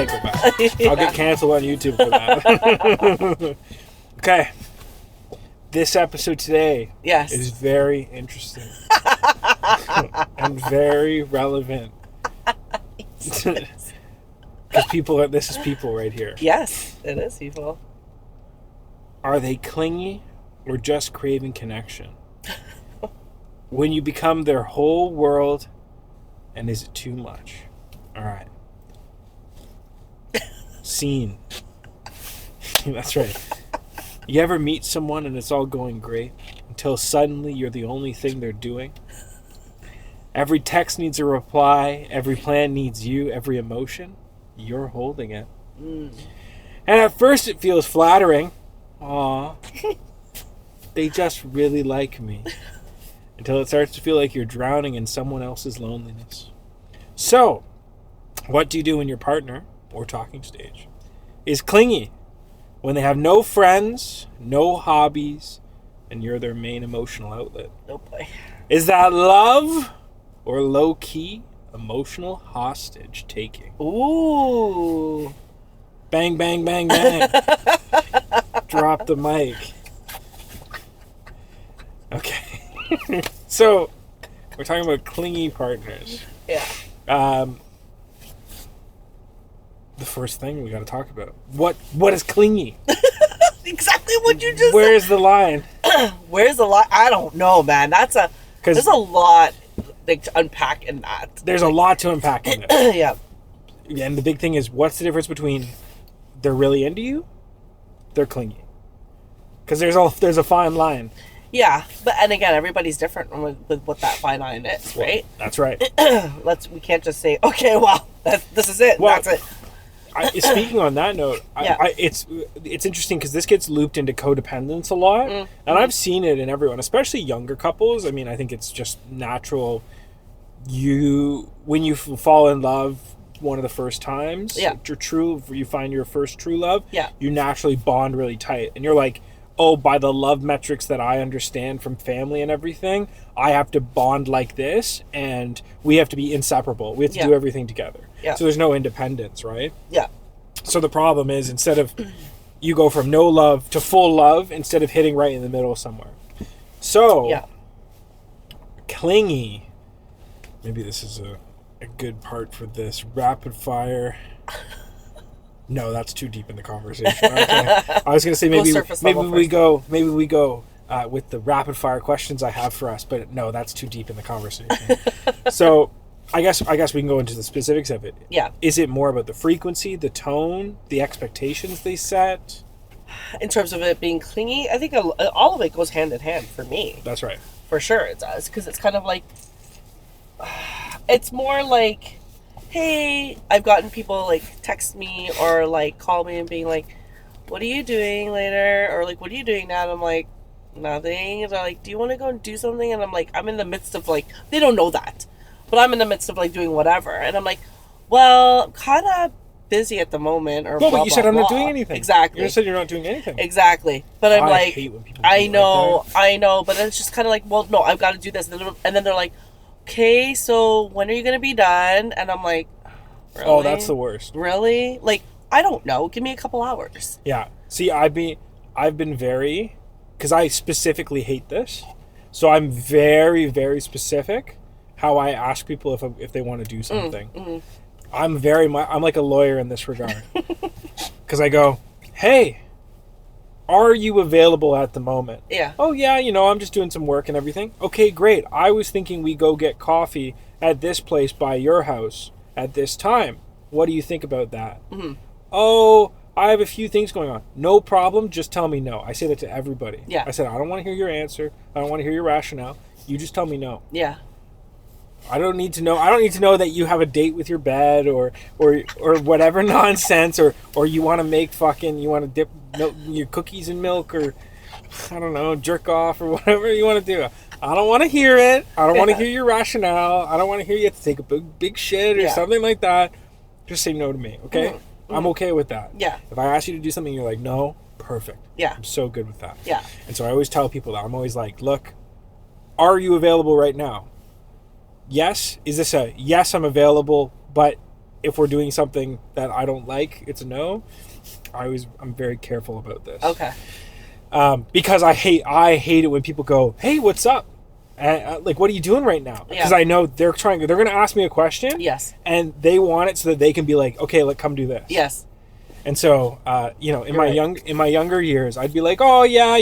can't go back. I'll get canceled on YouTube for that. Okay. This episode today is very interesting and very relevant. Because this is people right here. Yes, it is people. Are they clingy or just craving connection? When you become their whole world, and is it too much? All right. Scene. That's right. You ever meet someone and it's all going great until suddenly you're the only thing they're doing? Every text needs a reply. Every plan needs you. Every emotion, you're holding it. And at first it feels flattering. Aw. They just really like me. Until it starts to feel like you're drowning in someone else's loneliness. So, what do you do when your partner, or talking stage, is clingy? When they have no friends, no hobbies, and you're their main emotional outlet. Oh boy. Is that love or low-key emotional hostage taking? Ooh. Bang, bang, bang, bang. Drop the mic. Okay. So, we're talking about clingy partners. Yeah. The first thing we got to talk about. What is clingy? Exactly what you just Where's the line? Where's the line? I don't know, man. There's a lot to unpack in that. There's a lot to unpack in this. Yeah. And the big thing is, what's the difference between they're really into you, they're clingy? Because there's a fine line. Yeah, and again, everybody's different with what that fine line is, right? Well, that's right. We can't just say, okay, well, this is it. Well, that's it. Speaking on that note, it's interesting because this gets looped into codependence a lot, and I've seen it in everyone, especially younger couples. I mean, I think it's just natural. When you fall in love one of the first times, you find your first true love, you naturally bond really tight, and you're like, oh, by the love metrics that I understand from family and everything, I have to bond like this, and we have to be inseparable. We have to do everything together. Yeah. So there's no independence, right? Yeah. So the problem is, instead of you go from no love to full love, instead of hitting right in the middle somewhere. So, clingy. Maybe this is a good part for this. Rapid fire. No, that's too deep in the conversation. Okay. I was going to say maybe we go with the rapid fire questions I have for us, but no, that's too deep in the conversation. So, I guess we can go into the specifics of it. Yeah. Is it more about the frequency, the tone, the expectations they set? In terms of it being clingy, I think all of it goes hand in hand for me. That's right. For sure it does, because it's kind of like, it's more like, hey, I've gotten people like text me or like call me and being like, what are you doing later? Or like, what are you doing now? And I'm like, nothing. And they're like, do you want to go and do something? And I'm like, I'm in the midst of like, they don't know that, but I'm in the midst of like doing whatever. And I'm like, well, I'm kind of busy at the moment. Or no, but you said I'm not doing anything. Exactly. You said you're not doing anything. Exactly. But I'm like, hate when people I know, but it's just kind of like, well, no, I've got to do this. And then they're like, okay, so when are you going to be done? And I'm like, really? Oh, that's the worst. Really? Like, I don't know. Give me a couple hours. Yeah. See, I've been very, because I specifically hate this, so I'm very, very specific how I ask people if they want to do something. I'm like a lawyer in this regard. Because I go, hey, are you available at the moment? Yeah. Oh, yeah, I'm just doing some work and everything. Okay, great. I was thinking we go get coffee at this place by your house at this time. What do you think about that? Mm-hmm. Oh, I have a few things going on. No problem. Just tell me no. I say that to everybody. Yeah. I said, I don't want to hear your answer. I don't want to hear your rationale. You just tell me no. Yeah. I don't need to know that you have a date with your bed or whatever nonsense or you want to dip your cookies in milk or I don't know, jerk off or whatever you want to do. I don't want to hear it. I don't want to hear your rationale. I don't want to hear you have to take a big shit or something like that. Just say no to me, okay? Mm-hmm. I'm okay with that. Yeah. If I ask you to do something, you're like, no, perfect. Yeah. I'm so good with that. Yeah. And so I always tell people that. I'm always like, look, are you available right now? Yes. Is this a yes, I'm available, but if we're doing something that I don't like, it's a no. I'm very careful about this. Okay. Because I hate it when people go, "Hey, what's up?" And, like, what are you doing right now? Because I know they're going to ask me a question. Yes. And they want it so that they can be like, "Okay, come do this." Yes. And so, in my younger years, I'd be like, "Oh yeah,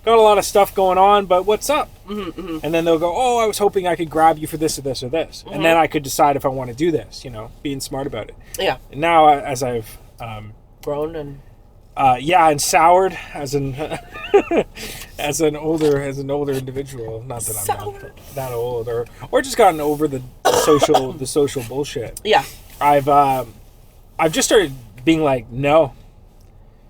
got a lot of stuff going on, but what's up?" Mm-hmm, mm-hmm. And then they'll go, "Oh, I was hoping I could grab you for this or this or this," and then I could decide if I want to do this. Being smart about it. Yeah. And now, as I've grown and and soured as an as an older individual. Not that I'm not that old, or just gotten over the social bullshit. Yeah. I've just started being like, no.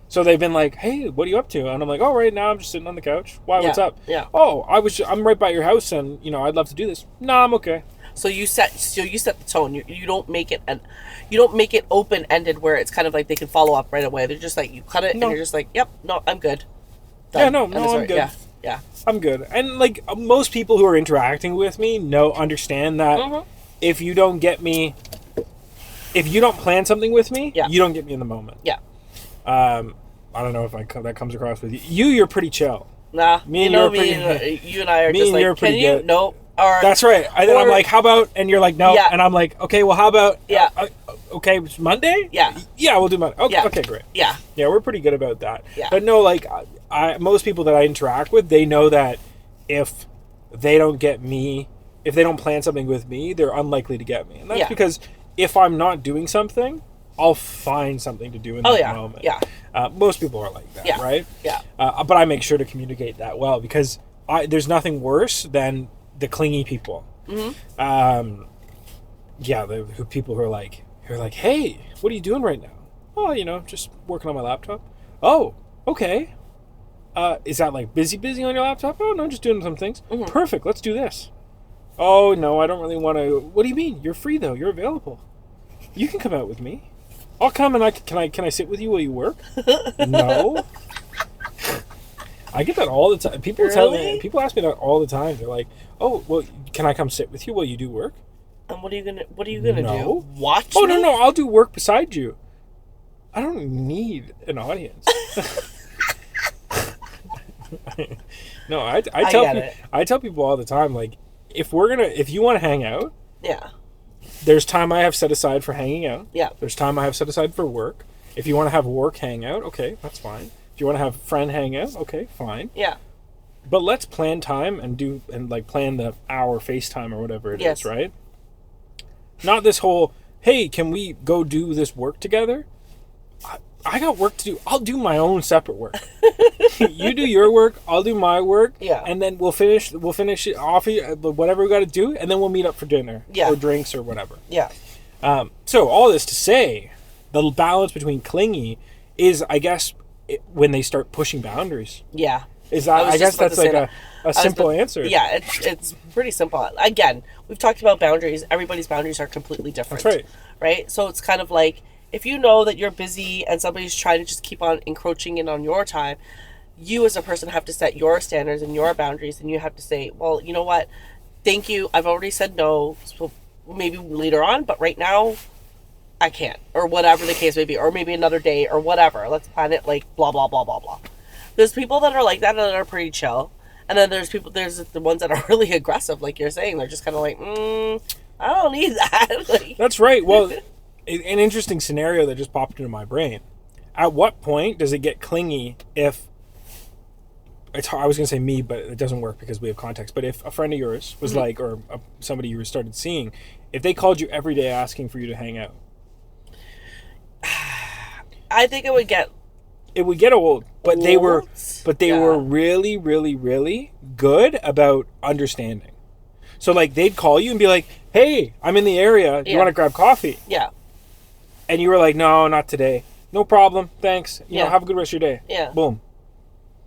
So they've been like, "Hey, what are you up to?" And I'm like, "Oh, right now I'm just sitting on the couch. Why? What's up?" Yeah. "Oh, I'm right by your house, and I'd love to do this." "No, I'm okay." So you set the tone. You don't make it open ended where it's kind of like they can follow up right away. They're just like, you cut it and you're just like, "Yep, no, I'm good." Done. Yeah, no, I'm good. Yeah. I'm good. And like most people who are interacting with me understand that if you don't get me, if you don't plan something with me, you don't get me in the moment. Yeah. I don't know if that comes across with you. You're pretty chill. Nah, you and you and I are just like, "Can you?" Nope. Or, that's right. Then I'm like, "How about?" And you're like, "No." Yeah. And I'm like, "Okay, well, how about?" Yeah. Okay, Monday? Yeah. Yeah, we'll do Monday. Okay, okay, great. Yeah. Yeah, we're pretty good about that. Yeah. But no, like, most people that I interact with, they know that if they don't plan something with me, they're unlikely to get me. And that's because if I'm not doing something, I'll find something to do in that moment. Yeah. Most people are like that, right? Yeah. But I make sure to communicate that well because there's nothing worse than the clingy people. Mm-hmm. The people who are like, "Hey, what are you doing right now?" "Oh, just working on my laptop." "Oh, okay. Is that like busy on your laptop?" "Oh, no, just doing some things." Mm-hmm. "Perfect. Let's do this." "Oh, no, I don't really want to." "What do you mean? You're free though. You're available. You can come out with me. I'll come and can I sit with you while you work?" "No." I get that all the time. People ask me that all the time. They're like, "Oh, well, can I come sit with you while you do work?" And what are you gonna do? Watch? Oh, me? no, I'll do work beside you. I don't need an audience. No, I tell people all the time, like, if you want to hang out, there's time I have set aside for hanging out. Yeah. There's time I have set aside for work. If you want to have work hangout, okay, that's fine. If you want to have friend hangout, okay, fine. Yeah. But let's plan time and plan the hour FaceTime or whatever it is, right? Not this whole, "Hey, can we go do this work together?" I got work to do. I'll do my own separate work. You do your work, I'll do my work. Yeah. And then we'll finish it off, whatever we got to do, and then we'll meet up for dinner or drinks or whatever. Yeah. So all this to say, the balance between clingy is, I guess, when they start pushing boundaries. Yeah. I guess that's like a simple answer. Yeah, it's pretty simple. Again, we've talked about boundaries. Everybody's boundaries are completely different. That's right. Right? So it's kind of like, if you know that you're busy and somebody's trying to just keep on encroaching in on your time, you as a person have to set your standards and your boundaries, and you have to say, "Well, you know what? Thank you. I've already said no. So maybe later on, but right now, I can't." Or whatever the case may be. Or maybe another day or whatever. Let's plan it like blah, blah, blah, blah, blah. There's people that are like that are pretty chill. And then there's the ones that are really aggressive, like you're saying. They're just kind of like, I don't need that. Like, that's right. Well, an interesting scenario that just popped into my brain. At what point does it get clingy if I was going to say me, but it doesn't work because we have context. But if a friend of yours was like, or somebody you started seeing, if they called you every day asking for you to hang out, I think it would get old. But they were really, really, really good about understanding. So like they'd call you and be like, "Hey, I'm in the area. Do you want to grab coffee?" Yeah. And you were like, "No, not today." "No problem. Thanks. You know, have a good rest of your day." Yeah. Boom.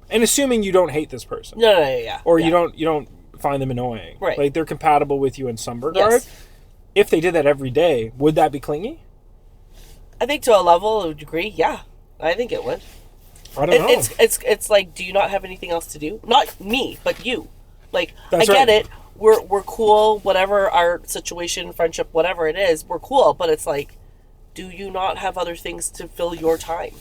And assuming you don't hate this person. No, yeah. Or you don't find them annoying. Right. Like they're compatible with you in some regard. Yes. If they did that every day, would that be clingy? I think to a level, a degree, yeah. I think it would. I don't know. It's like, do you not have anything else to do? Not me, but you. Like, That's I get right. it. We're cool, whatever our situation, friendship, whatever it is, we're cool. But it's like, do you not have other things to fill your time?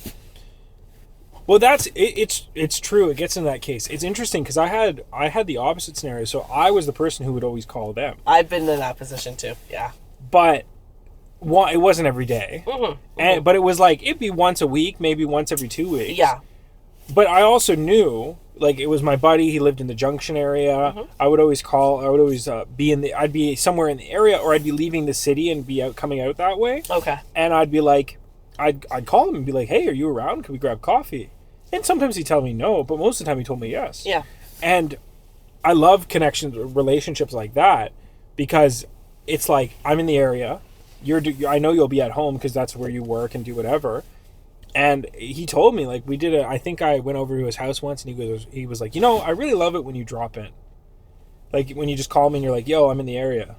Well, that's it, it's true. It gets in that case. It's interesting because I had the opposite scenario. So I was the person who would always call them. I've been in that position too. Yeah. But it wasn't every day. But it was like it'd be once a week, maybe once every 2 weeks. Yeah. But I also knew, like, it was my buddy. He lived in the Junction area. I would always call. I would always I'd be somewhere in the area, or I'd be leaving the city and be coming out that way. Okay. And I'd be like, I'd call him and be like, hey, are you around? Can we grab coffee? And sometimes he'd tell me no, but most of the time he told me yes. Yeah. And I love connections, relationships like that, because it's like, I'm in the area. I know you'll be at home because that's where you work and do whatever. And he told me, like, I think I went over to his house once, and he was like, I really love it when you drop in. Like, when you just call me and you're like, yo, I'm in the area.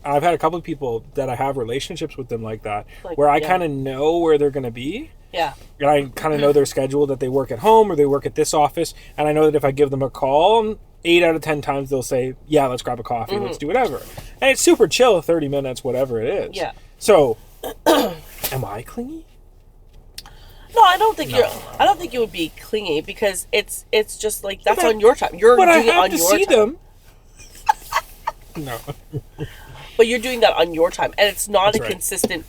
I've had a couple of people that I have relationships with them like that, where I kind of know where they're going to be. Yeah. And I kind of know their schedule, that they work at home or they work at this office. And I know that if I give them a call, 8 out of 10 times they'll say, yeah, let's grab a coffee. Let's do whatever. And it's super chill, 30 minutes, whatever it is. Yeah. So, am I clingy? No, I don't think I don't think you would be clingy, because it's just like that's on your time. You're doing it on your time. Them. No. But you're doing that on your time, and it's not a consistent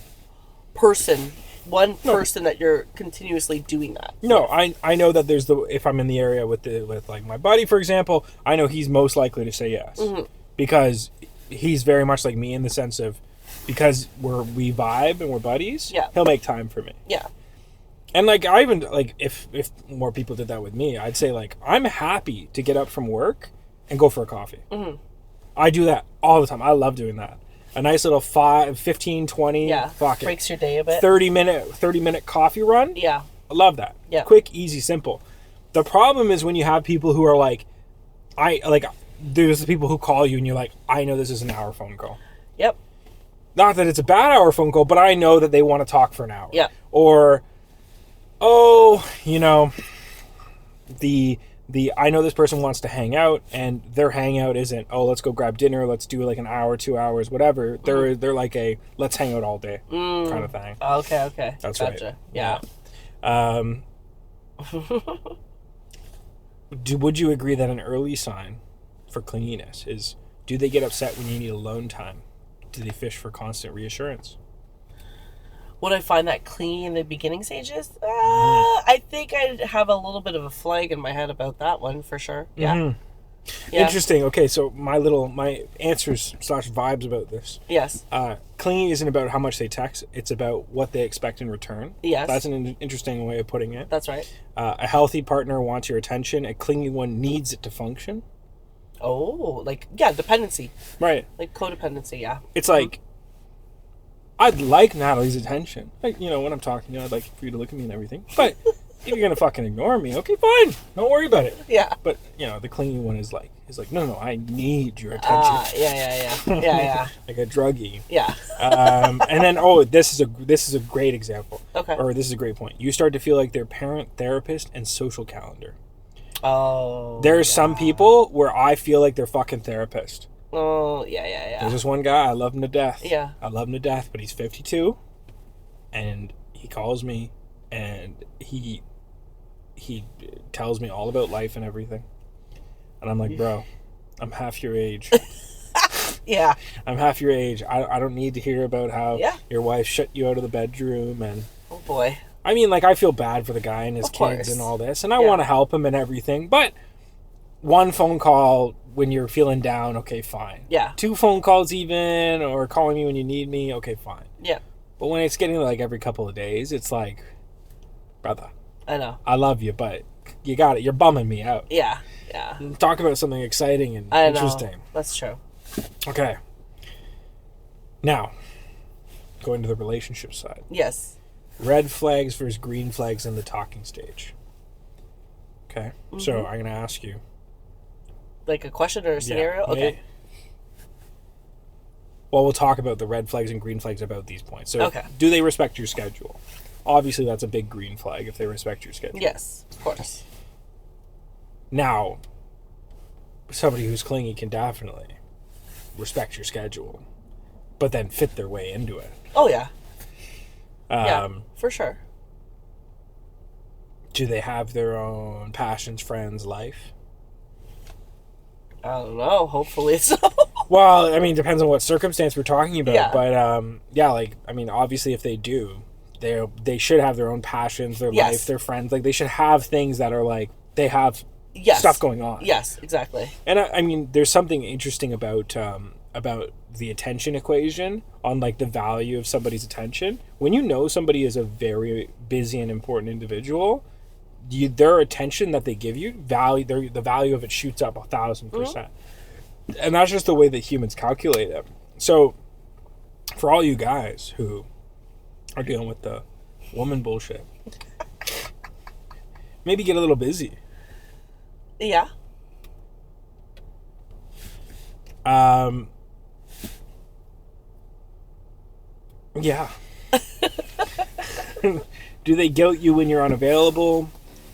person. One person that you're continuously doing that. No, I know that if I'm in the area with like my buddy, for example, I know he's most likely to say yes, because he's very much like me in the sense of, because we vibe and we're buddies. Yeah. He'll make time for me. Yeah. And like, I even, like, if more people did that with me, I'd say, like, I'm happy to get up from work and go for a coffee. I do that all the time. I love doing that. A nice little 15, 20, breaks your day a bit. 30 minute coffee run. Yeah. I love that. Yeah. Quick, easy, simple. The problem is when you have people who are like, there's the people who call you and you're like, I know this is an hour phone call. Yep. Not that it's a bad hour phone call, but I know that they want to talk for an hour. Yeah. Or, I know this person wants to hang out, and their hangout isn't, let's go grab dinner, let's do like an hour, 2 hours, whatever. They're like a let's hang out all day kind of thing. Okay. That's gotcha. Right. Yeah. Would you agree that an early sign for clinginess is, do they get upset when you need alone time? Do they fish for constant reassurance? Would I find that clingy in the beginning stages? I think I'd have a little bit of a flag in my head about that one for sure. Yeah. Yeah. Interesting. Okay, so my answers / vibes about this. Yes. Clingy isn't about how much they text. It's about what they expect in return. Yes. That's an interesting way of putting it. That's right. A healthy partner wants your attention. A clingy one needs it to function. Oh, dependency. Right. Like codependency, yeah. It's like, I'd like Natalie's attention. Like, when I'm talking to you, I'd like for you to look at me and everything. But if you're going to fucking ignore me, okay, fine. Don't worry about it. Yeah. But, the clingy one is like, no, I need your attention. Yeah. Like a druggie. Yeah. And then, this is a great example. Okay. Or this is a great point. You start to feel like their parent, therapist, and social calendar. Oh. There's some people where I feel like they're fucking therapist. Oh, yeah. There's this one guy, I love him to death. Yeah. I love him to death, but he's 52, and he calls me, and he tells me all about life and everything. And I'm like, bro, I'm half your age. Yeah. I'm half your age. I don't need to hear about how your wife shut you out of the bedroom and... Oh, boy. I mean, like, I feel bad for the guy and his kids and all this, and I want to help him and everything, but one phone call when you're feeling down, okay, fine. Yeah. 2 phone calls even, or calling me when you need me, okay, fine. Yeah. But when it's getting like every couple of days, it's like, brother. I know. I love you, but you got it. You're bumming me out. Yeah. Talk about something exciting and interesting. Know. That's true. Okay. Now, going to the relationship side. Yes. Red flags versus green flags in the talking stage. Okay. So I'm going to ask you. Like a question or a scenario? Okay. Well, we'll talk about the red flags and green flags about these points. So, do they respect your schedule? Obviously, that's a big green flag if they respect your schedule. Yes, of course. Now, somebody who's clingy can definitely respect your schedule, but then fit their way into it. Oh, yeah. For sure. Do they have their own passions, friends, life? I don't know. Hopefully so. Well, I mean, depends on what circumstance we're talking about. Yeah. But yeah, like, I mean, obviously, if they do, they should have their own passions, their Yes. life, their friends. Like, they should have things that are like they have Yes. stuff going on. Yes, exactly. And I mean, there's something interesting about the attention equation on like the value of somebody's attention. When you know somebody is a very busy and important individual, their attention that they give you, the value of it shoots up 1,000%. And that's just the way that humans calculate it. So, for all you guys who are dealing with the woman bullshit, maybe get a little busy. Yeah. Yeah. Do they guilt you when you're unavailable?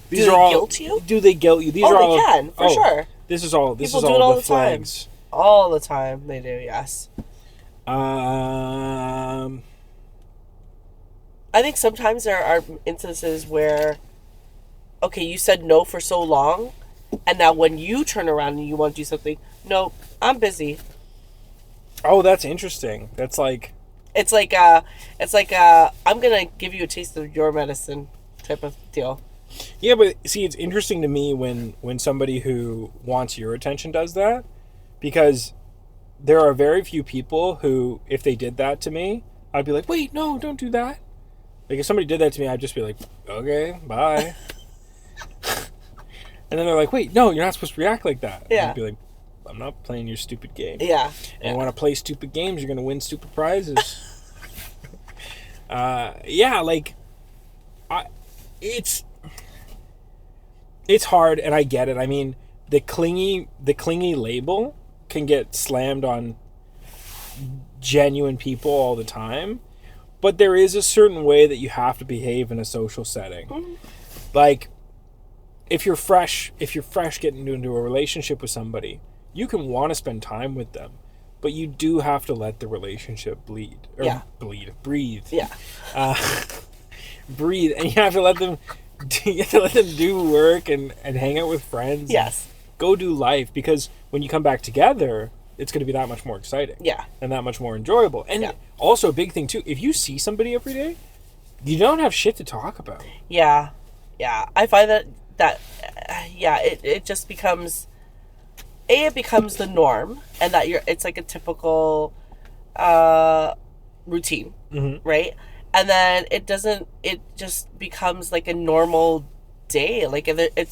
Do they guilt you? Do they guilt you? These Oh, are they all can, for sure. This is all People do it all the the time. flags. All the time they do, yes. I I think sometimes there are instances where, okay, you said no for so long, and now when you turn around and you want to do something, no, I'm busy. Oh, that's interesting. That's like It's like I'm gonna give you a taste of your medicine type of deal. yeah, but see, it's interesting to me when somebody who wants your attention does that, because there are very few people who, if they did that to me, I'd be like, wait, no, don't do that. Like, if somebody did that to me, I'd just be like, okay, bye. And then they're like, wait, no, you're not supposed to react like that. Yeah. And I'd be like, I'm not playing your stupid game. Yeah. And you want to play stupid games, you're going to win stupid prizes. Yeah, like, it's hard, and I get it. I mean, the clingy label can get slammed on genuine people all the time, but there is a certain way that you have to behave in a social setting. Mm-hmm. Like, if you're fresh getting into a relationship with somebody, you can want to spend time with them, but you do have to let the relationship breathe. Yeah. Breathe. Yeah. Breathe, and you have to let them do work and hang out with friends. Yes. Go do life, because when you come back together, it's going to be that much more exciting. Yeah. And that much more enjoyable. And also a big thing too, if you see somebody every day, you don't have shit to talk about. Yeah. Yeah. I find that it just becomes it becomes the norm, and that it's like a typical routine, Mm-hmm. right? And then it just becomes like a normal day. Like,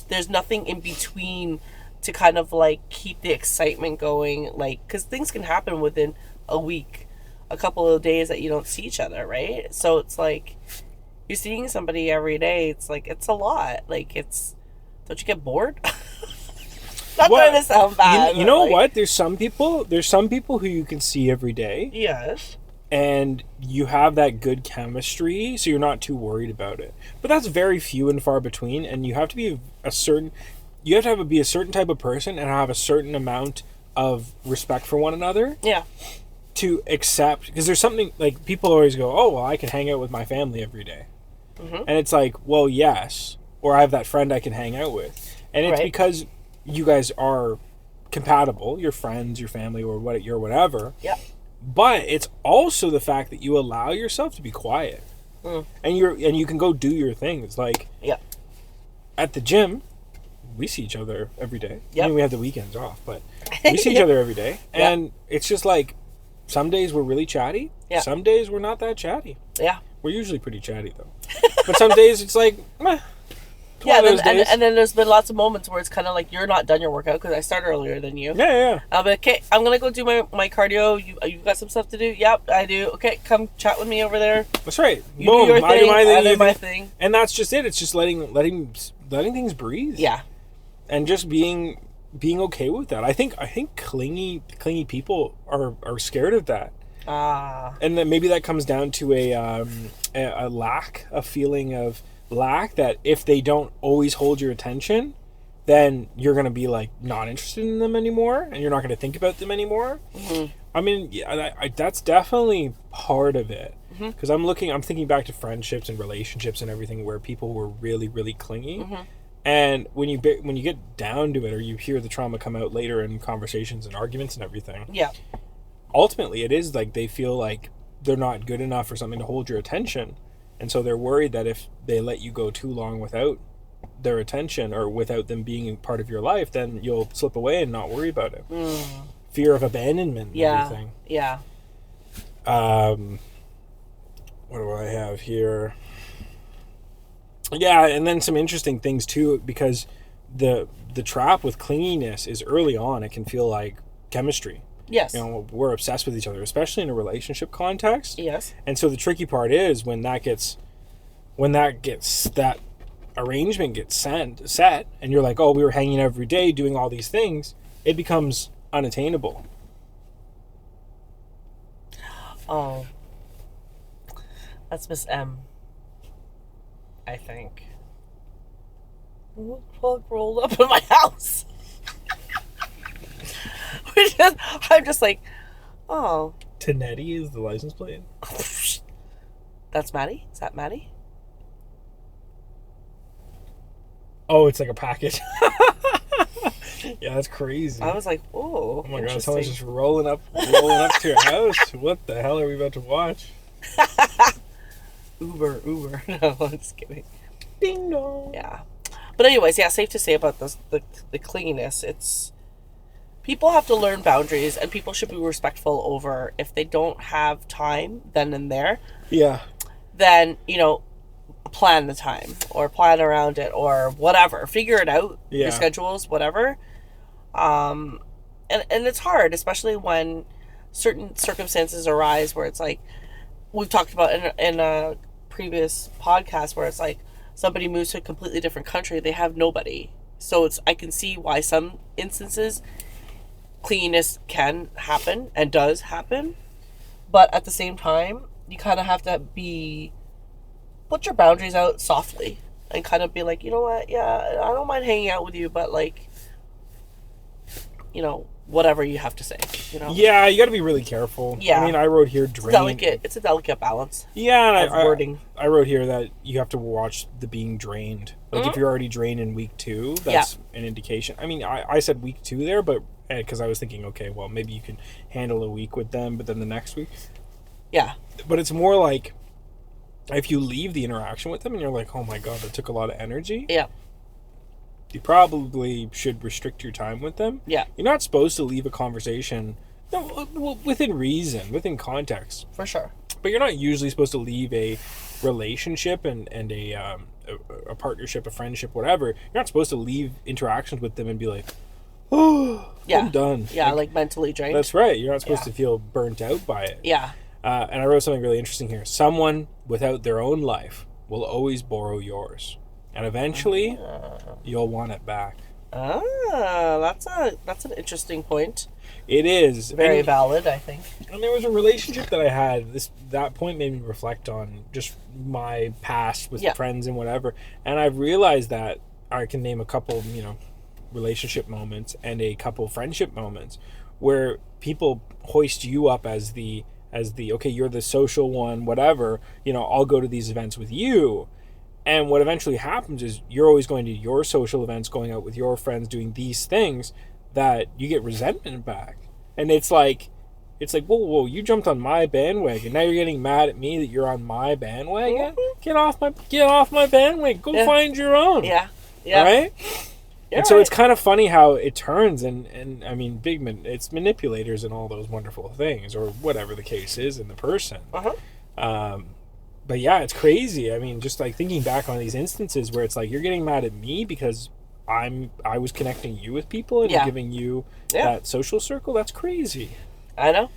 there's nothing in between to kind of like keep the excitement going, like, because things can happen within a week, a couple of days that you don't see each other, right? So it's like, you're seeing somebody every day, it's like, it's a lot. Like, don't you get bored? Not trying to sound bad. You know what? There's some people who you can see every day. Yes. And you have that good chemistry, so you're not too worried about it. But that's very few and far between, and you have to be a certain type of person and have a certain amount of respect for one another. Yeah. To accept, because there's something like, people always go, oh, well, I can hang out with my family every day. Mm-hmm. And it's like, well, yes, or I have that friend I can hang out with. And it's because you guys are compatible, your friends, your family, or whatever. Yeah. But it's also the fact that you allow yourself to be quiet. And you can go do your things. Like, at the gym, we see each other every day. Yep. I mean, we have the weekends off, but we see each other every day. And it's just like, some days we're really chatty. Yeah. Some days we're not that chatty. Yeah. We're usually pretty chatty, though. But some days it's like, meh. Yeah, and then there's been lots of moments where it's kind of like, you're not done your workout because I started earlier than you. Yeah. I'll be like, okay, I'm going to go do my cardio. You got some stuff to do? Yep, I do. Okay, come chat with me over there. That's right. You do your thing, I do my thing. And that's just it. It's just letting things breathe. Yeah. And just being okay with that. I think clingy people are scared of that. And then maybe that comes down to a lack, a feeling of lack, that if they don't always hold your attention, then you're going to be like not interested in them anymore, and you're not going to think about them anymore. Mm-hmm. I mean, that's definitely part of it. Because I'm thinking back to friendships and relationships and everything where people were really, really clingy. And when you get down to it, or you hear the trauma come out later in conversations and arguments and everything, ultimately it is like they feel like they're not good enough for something to hold your attention, and so they're worried that if they let you go too long without their attention or without them being part of your life, then you'll slip away and not worry about it. Fear of abandonment and everything. What do I have here? Yeah, and then some interesting things too, because the trap with clinginess is early on it can feel like chemistry. Yes. You know, we're obsessed with each other, especially in a relationship context. Yes. And so the tricky part is when that arrangement gets set, and you're like, oh, we were hanging out every day doing all these things, it becomes unattainable. Oh. That's Miss M. I think. What the fuck rolled up in my house? I'm just like, oh. Tanetti is the license plate. That's Maddie? Is that Maddie? Oh, it's like a package. Yeah, that's crazy. I was like, whoa. Oh my god, someone's just rolling up to your house. What the hell are we about to watch? Uber. No, I'm just kidding. Ding dong. Yeah. But anyways, yeah, safe to say about this, the clinginess, it's people have to learn boundaries, and people should be respectful over if they don't have time then and there. Yeah. Then, plan the time or plan around it or whatever. Figure it out. Yeah. Your schedules, whatever. And it's hard, especially when certain circumstances arise where it's like we've talked about in a previous podcast where it's like somebody moves to a completely different country, they have nobody. So I can see why some instances clinginess can happen and does happen, but at the same time you kind of have to put your boundaries out softly and kind of be like, you know what, yeah, I don't mind hanging out with you, but like, whatever you have to say, Yeah, you got to be really careful. Yeah. I mean, I wrote here drain. It's a delicate balance. Yeah, and wording. I wrote here that you have to watch the being drained. Like if you're already drained in week 2, that's an indication. I mean, I said week 2 there, but because I was thinking, okay, well, maybe you can handle a week with them, but then the next week. Yeah. But it's more like if you leave the interaction with them and you're like, oh my god, that took a lot of energy. Yeah. You probably should restrict your time with them. Yeah. You're not supposed to leave a conversation within reason, within context. For sure. But you're not usually supposed to leave a relationship and a partnership, a friendship, whatever. You're not supposed to leave interactions with them and be like, oh, I'm done. Yeah, like mentally drained. That's right. You're not supposed to feel burnt out by it. Yeah. And I wrote something really interesting here. Someone without their own life will always borrow yours. And eventually, you'll want it back. That's an interesting point. It is. Very valid, I think. And there was a relationship that I had. That point made me reflect on just my past with friends and whatever. And I've realized that I can name a couple, relationship moments and a couple friendship moments where people hoist you up as the okay, you're the social one, whatever. I'll go to these events with you. And what eventually happens is you're always going to your social events, going out with your friends, doing these things that you get resentment back. And it's like, whoa, you jumped on my bandwagon. Now you're getting mad at me that you're on my bandwagon? Mm-hmm. Get off my bandwagon. Go find your own. Yeah. Right? You're and so right. it's kind of funny how it turns and I mean, it's manipulators and all those wonderful things, or whatever the case is in the person. But yeah, it's crazy. I mean, just like thinking back on these instances where it's like you're getting mad at me because I was connecting you with people and giving you that social circle. That's crazy. I know.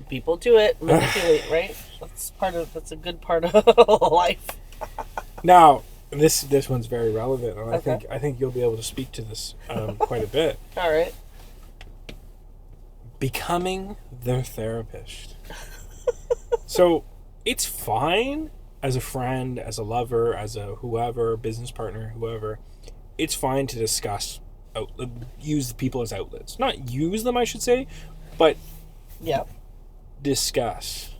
People do it, manipulate, right? That's a good part of life. Now, this one's very relevant, and I think you'll be able to speak to this quite a bit. All right. Becoming their therapist. So it's fine as a friend, as a lover, as a whoever, business partner, whoever. It's fine to discuss, use the people as outlets. Not use them, I should say, but discuss.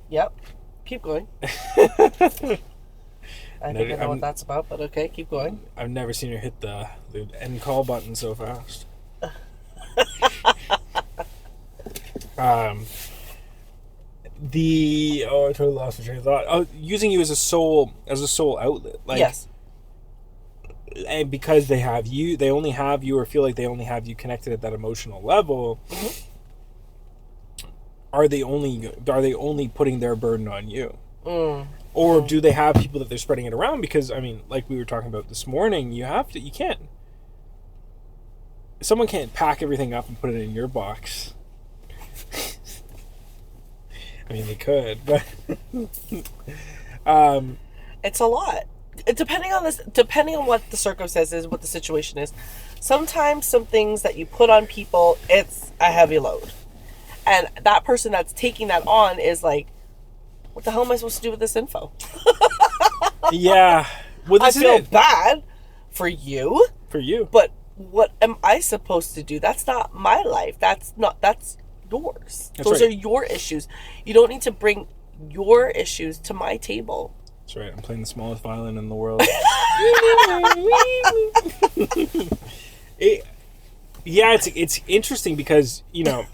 Yep. Keep going. I think I know what that's about, but okay, keep going. I've never seen her hit the end call button so fast. I totally lost my train of thought. Oh, using you as a soul outlet, like, yes, and because they only have you, or feel like they only have you connected at that emotional level. mm-hmm. Are they only putting their burden on you? Or do they have people that they're spreading it around? Because, I mean, like we were talking about this morning, you can't. Someone can't pack everything up and put it in your box. I mean, they could, but it's a lot. Depending on what the circumstances, what the situation is. Sometimes some things that you put on people, it's a heavy load. And that person that's taking that on is like, what the hell am I supposed to do with this info? Yeah. Well, I feel bad for you. For you. But what am I supposed to do? That's not my life. That's yours. Those are your issues. You don't need to bring your issues to my table. That's right. I'm playing the smallest violin in the world. It's interesting because, you know,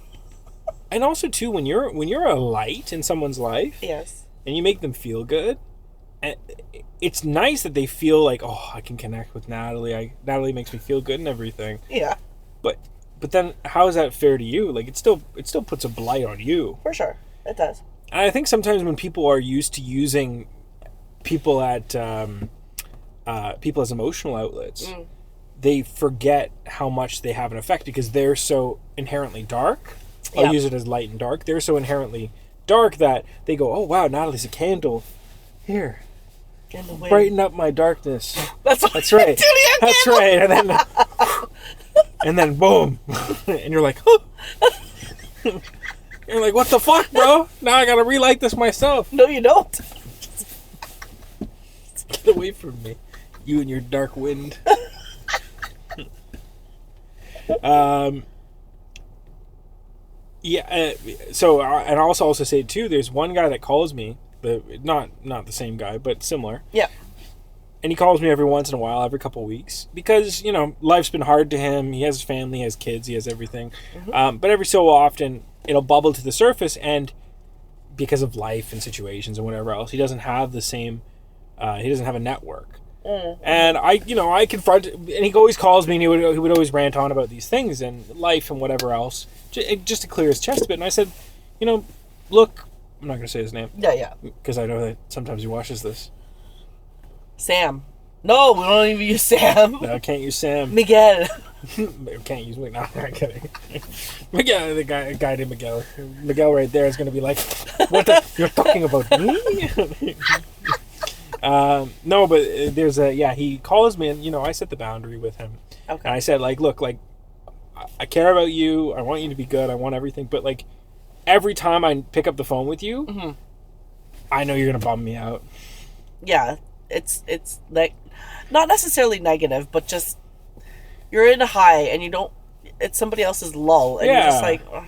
and also too, when you're a light in someone's life, yes, and you make them feel good, and it's nice that they feel like, oh, I can connect with Natalie. Natalie makes me feel good and everything. Yeah. But then, how is that fair to you? Like, it still puts a blight on you. For sure, it does. And I think sometimes when people are used to using people people as emotional outlets, they forget how much they have an effect because they're so inherently dark. I'll use it as light and dark. They're so inherently dark that they go, oh, wow, Natalie's a candle. Here. Brighten up my darkness. That's right. That's right. And then boom. And you're like, oh. You're like, what the fuck, bro? Now I gotta relight this myself. No, you don't. Get away from me. You and your dark wind. Yeah, so, and I'll also say, too, there's one guy that calls me, not the same guy, but similar. Yeah. And he calls me every once in a while, every couple of weeks, because, you know, life's been hard to him. He has a family, he has kids, he has everything. Mm-hmm. But every so often, it'll bubble to the surface, and because of life and situations and whatever else, he doesn't have the same, he doesn't have a network. Mm-hmm. And I confront, and he always calls me, and he would always rant on about these things and life and whatever else, just to clear his chest a bit. And I said, you know, look, I'm not going to say his name. Yeah. Because I know that sometimes he watches this. Sam. No, we don't even use Sam. No, I can't use Sam. Miguel. Can't use Miguel. No, I'm kidding. Miguel, the guy named Miguel. Miguel right there is going to be like, what you're talking about me? No, but there's he calls me, and, you know, I set the boundary with him. Okay. And I said, like, look, like, I care about you. I want you to be good. I want everything. But, like, every time I pick up the phone with you, mm-hmm. I know you're going to bum me out. Yeah. It's like, not necessarily negative, but just, you're in a high, and you don't, it's somebody else's lull. And you're just like, oh.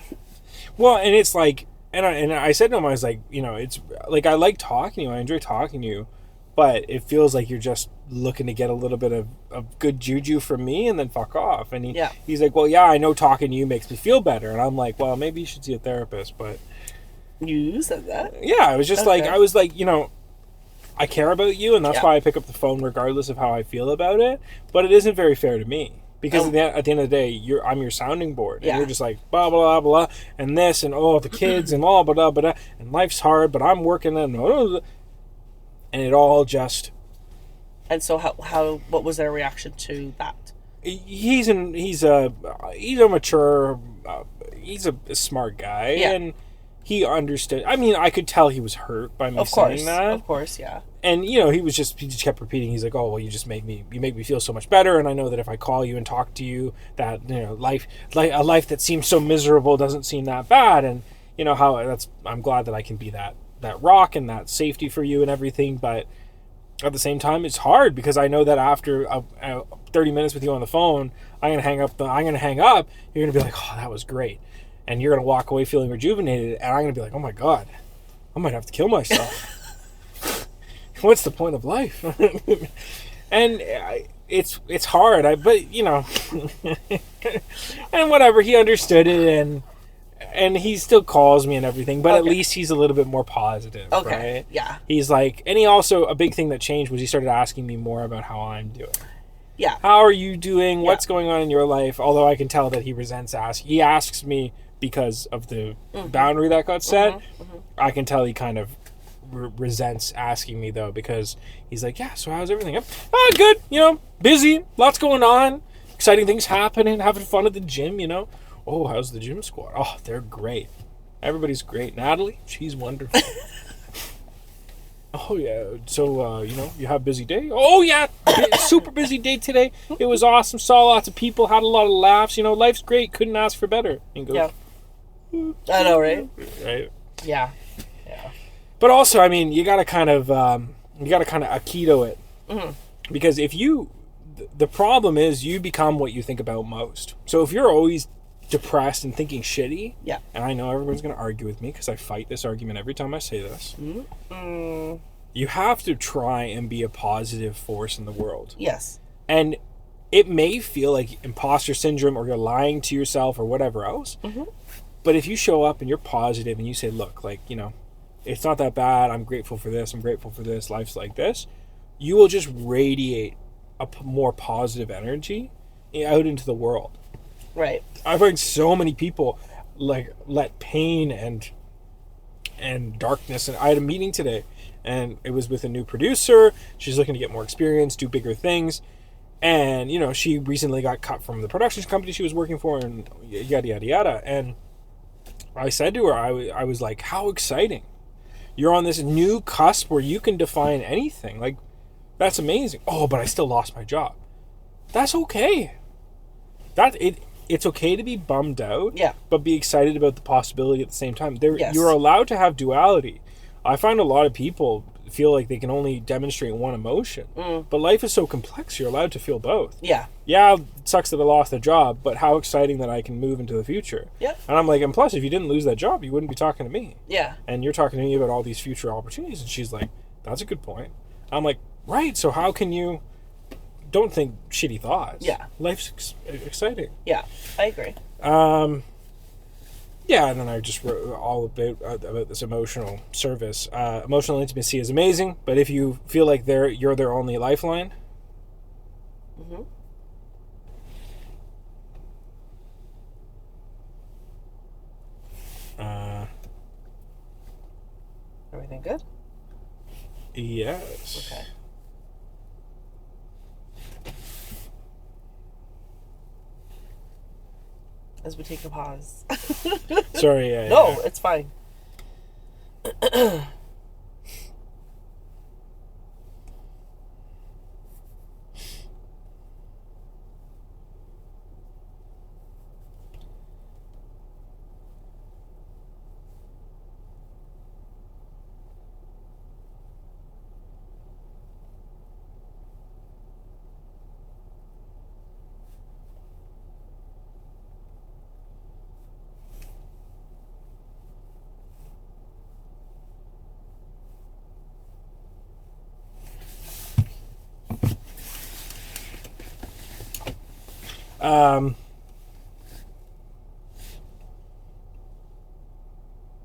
Well, and it's like, and I said to him, I was like, you know, it's like, I like talking to you. I enjoy talking to you. But it feels like you're just looking to get a little bit of good juju from me and then fuck off. And he's like, well, yeah, I know talking to you makes me feel better. And I'm like, well, maybe you should see a therapist. But you said that? Yeah, I was just like, I was like, you know, I care about you, and that's why I pick up the phone regardless of how I feel about it. But it isn't very fair to me. Because at the end of the day, I'm your sounding board. And you're just like, blah, blah, blah, blah, and this, and the kids, and blah, blah, blah, blah, and life's hard, but I'm working, and it all just... And so what was their reaction to that? He's a mature, he's a smart guy, and he understood. I mean, I could tell he was hurt by me saying that. Of course, yeah. And, you know, he just kept repeating. He's like, oh, well, you make me feel so much better, and I know that if I call you and talk to you, that, you know, a life that seems so miserable doesn't seem that bad, and, you know, I'm glad that I can be that rock and that safety for you and everything, but at the same time, it's hard because I know that after 30 minutes with you on the phone, I'm gonna hang up. You're gonna be like, "Oh, that was great," and you're gonna walk away feeling rejuvenated, and I'm gonna be like, "Oh my god, I might have to kill myself. What's the point of life? And it's hard. But you know, and whatever. He understood it, and he still calls me and everything. But at least he's a little bit more positive. Okay. Right? Yeah. He's like, and he also, a big thing that changed was he started asking me more about how I'm doing. Yeah. How are you doing? What's going on in your life? Although I can tell that he resents asking. He asks me because of the boundary that got set. I can tell he kind of resents asking me, though, because he's like, yeah, so how's everything? Oh, good. You know, busy. Lots going on. Exciting things happening. Having fun at the gym, you know. Oh, how's the gym squad? Oh, they're great. Everybody's great. Natalie, she's wonderful. Oh, yeah. So, you know, you have a busy day? Oh, yeah. Super busy day today. It was awesome. Saw lots of people. Had a lot of laughs. You know, life's great. Couldn't ask for better. And goes, I know, right? Right. Yeah. But also, I mean, you got to kind of Aikido it. Because if you... The problem is you become what you think about most. So if you're always depressed and thinking shitty, and I know everyone's going to argue with me because I fight this argument every time I say this, you have to try and be a positive force in the world. Yes. And it may feel like imposter syndrome or you're lying to yourself or whatever else, but if you show up and you're positive and you say, look, like, you know, it's not that bad, I'm grateful for this, life's like this, you will just radiate a more positive energy out into the world. Right. I find so many people like let pain and darkness, and I had a meeting today and it was with a new producer. She's looking to get more experience, do bigger things, and you know, she recently got cut from the production company she was working for and yada yada yada. And I said to her, I was like, how exciting. You're on this new cusp where you can define anything. Like, that's amazing. Oh, but I still lost my job. That's okay. It's okay to be bummed out, but be excited about the possibility at the same time. You're allowed to have duality. I find a lot of people feel like they can only demonstrate one emotion, but life is so complex, you're allowed to feel both. Yeah, it sucks that I lost the job, but how exciting that I can move into the future. And I'm like, and plus, if you didn't lose that job, you wouldn't be talking to me. And you're talking to me about all these future opportunities, and she's like, that's a good point. I'm like, right, so how can you... Don't think shitty thoughts. Life's exciting. I agree. And then I just wrote all about this emotional service. Emotional intimacy is amazing, but if you feel like you're their only lifeline, everything good? Yes. Okay. As we take a pause. Sorry, No, it's fine.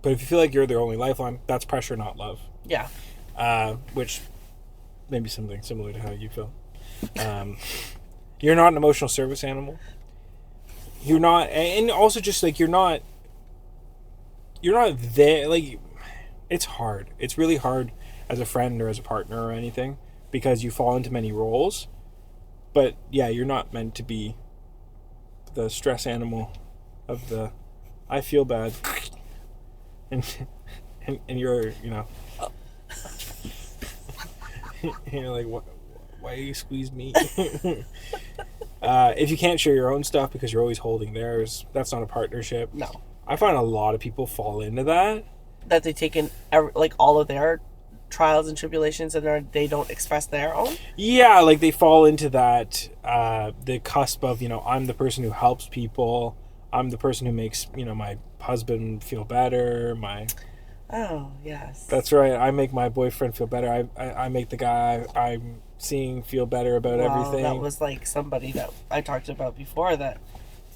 But if you feel like you're their only lifeline, that's pressure, not love. Which maybe something similar to how you feel. You're not an emotional service animal. You're not, and also just like you're not there. Like, it's hard. It's really hard as a friend or as a partner or anything because you fall into many roles. But yeah, you're not meant to be the stress animal of the I feel bad. And you're, you know, you're like, why you squeeze me? If you can't share your own stuff because you're always holding theirs, that's not a partnership. No. I find a lot of people fall into that. That they take in like all of their trials and tribulations and they don't express their own? Yeah, like they fall into that, the cusp of, you know, I'm the person who helps people. I'm the person who makes, you know, my husband feel better. Oh, yes. That's right. I make my boyfriend feel better. I make the guy I'm seeing feel better about everything. That was like somebody that I talked about before that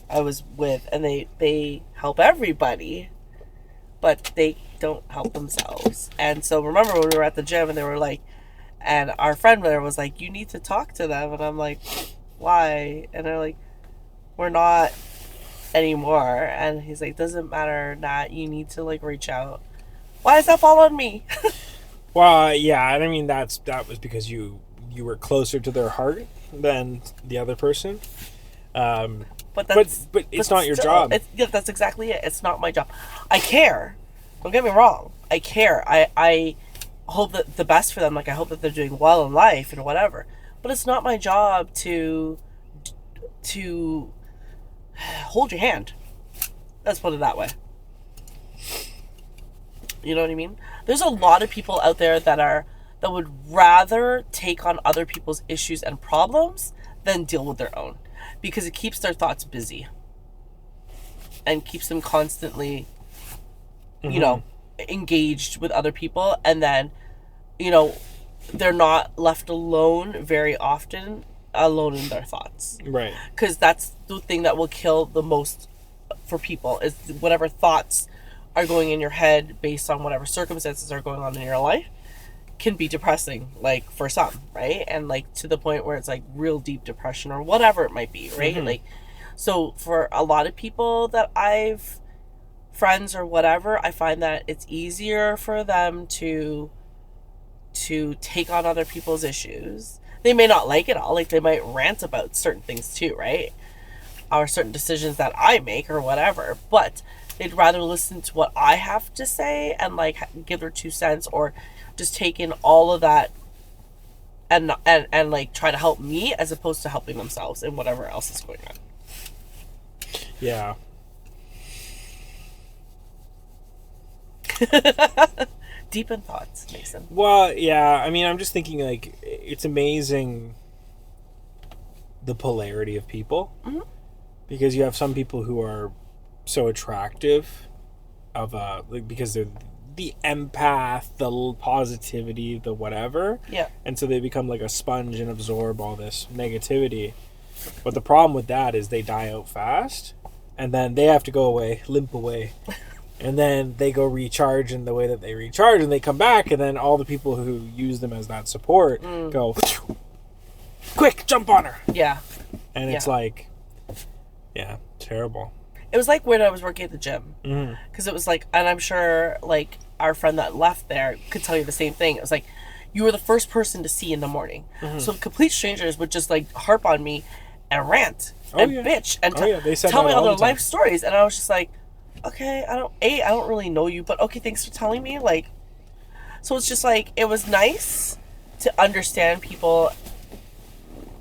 I was with, and they help everybody, but they don't help themselves. And so remember when we were at the gym and they were like, and our friend there was like, you need to talk to them. And I'm like, why? And they're like, we're not anymore. And he's like, doesn't matter, Nat, you need to like reach out. Why is that fall on me? Well, yeah, and I mean that was because you were closer to their heart than the other person. But it's not your job. Yeah, that's exactly it. It's not my job. I care. Don't get me wrong. I care. I hope that the best for them. Like, I hope that they're doing well in life and whatever. But it's not my job to hold your hand. Let's put it that way. You know what I mean? There's a lot of people out there that would rather take on other people's issues and problems than deal with their own, because it keeps their thoughts busy and keeps them constantly, you know, engaged with other people, and then, you know, they're not left alone very often, alone in their thoughts. Right. Because that's the thing that will kill the most for people, is whatever thoughts are going in your head based on whatever circumstances are going on in your life can be depressing, like, for some, right? And like to the point where it's like real deep depression or whatever it might be, right? Like, so for a lot of people that I've friends or whatever, I find that it's easier for them to take on other people's issues. They may not like it all, like they might rant about certain things too, right? Or certain decisions that I make or whatever, but they'd rather listen to what I have to say and like give their 2 cents, or just take in all of that and like try to help me, as opposed to helping themselves in whatever else is going on. Yeah. Deep in thoughts, Mason. Well, yeah, I mean, I'm just thinking, like, it's amazing the polarity of people. Because you have some people who are so attractive like, because they're the empath, the positivity, the whatever. Yeah. And so they become like a sponge and absorb all this negativity. But the problem with that is they die out fast, and then they have to go away, limp away. And then they go recharge in the way that they recharge, and they come back, and then all the people who use them as that support go, quick, jump on her. Yeah. And it's like, yeah, terrible. It was like when I was working at the gym. Because it was like, and I'm sure like our friend that left there could tell you the same thing. It was like, you were the first person to see in the morning. So complete strangers would just like harp on me and rant and bitch and tell me all their life stories. And I was just like, okay, I don't really know you, but okay, thanks for telling me. Like, so it's just like, it was nice to understand people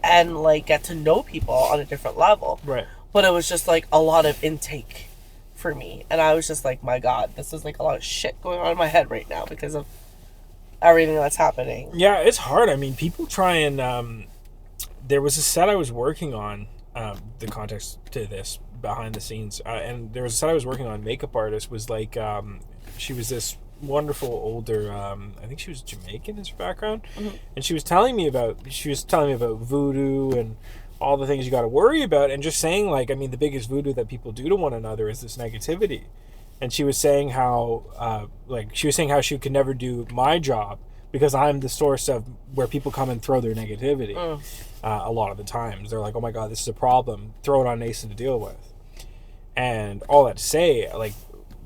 and like get to know people on a different level. Right. But it was just like a lot of intake for me. And I was just like, my God, this is like a lot of shit going on in my head right now because of everything that's happening. Yeah, it's hard. I mean, people try and, there was a set I was working on, the context to this behind the scenes, and there was a set I was working on. Makeup artist was like, she was this wonderful older, I think she was Jamaican as her background, and she was telling me about voodoo and all the things you got to worry about, and just saying, like, I mean, the biggest voodoo that people do to one another is this negativity. And she was saying how she could never do my job because I'm the source of where people come and throw their negativity. A lot of the times they're like, oh my God, this is a problem, throw it on Nathan to deal with. And all that to say, like,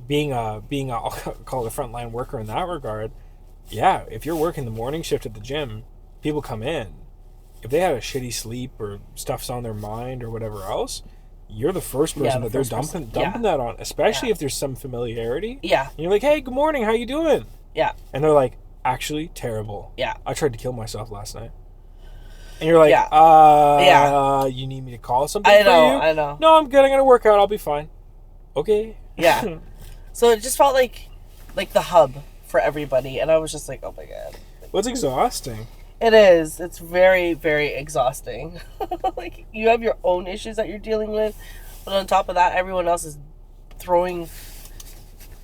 being a I'll call it a frontline worker in that regard, yeah, if you're working the morning shift at the gym, people come in, if they had a shitty sleep or stuff's on their mind or whatever else, you're the first person that they're dumping that on, especially if there's some familiarity. Yeah. And you're like, hey, good morning, how you doing? Yeah. And they're like, actually, terrible. Yeah. I tried to kill myself last night. And you're like, you need me to call something for you? I know. No, I'm good, I'm going to work out, I'll be fine. Okay. Yeah. So it just felt like the hub for everybody, and I was just like, oh my God. Well, it's exhausting. It is. It's very, very exhausting. Like, you have your own issues that you're dealing with, but on top of that, everyone else is throwing